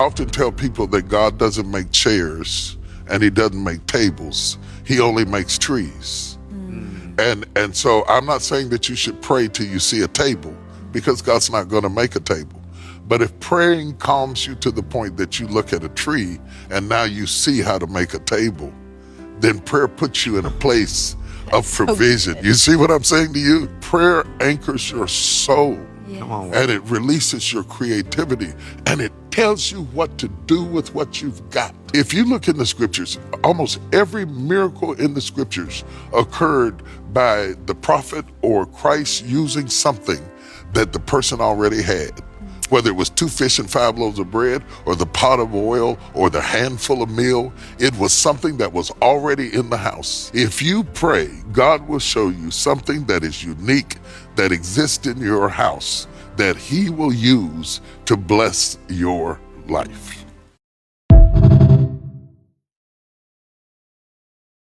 I often tell people that God doesn't make chairs and he doesn't make tables. He only makes trees. And so I'm not saying that you should pray till you see a table, because God's not going to make a table. But if praying calms you to the point that you look at a tree and now you see how to make a table, then prayer puts you in a place of provision. You see what I'm saying to you? Prayer anchors your soul. Come on. And it releases your creativity, and it tells you what to do with what you've got. If you look in the scriptures, almost every miracle in the scriptures occurred by the prophet or Christ using something that the person already had. Whether it was 2 fish and 5 loaves of bread, or the pot of oil, or the handful of meal, it was something that was already in the house. If you pray, God will show you something that is unique, that exists in your house, that he will use to bless your life.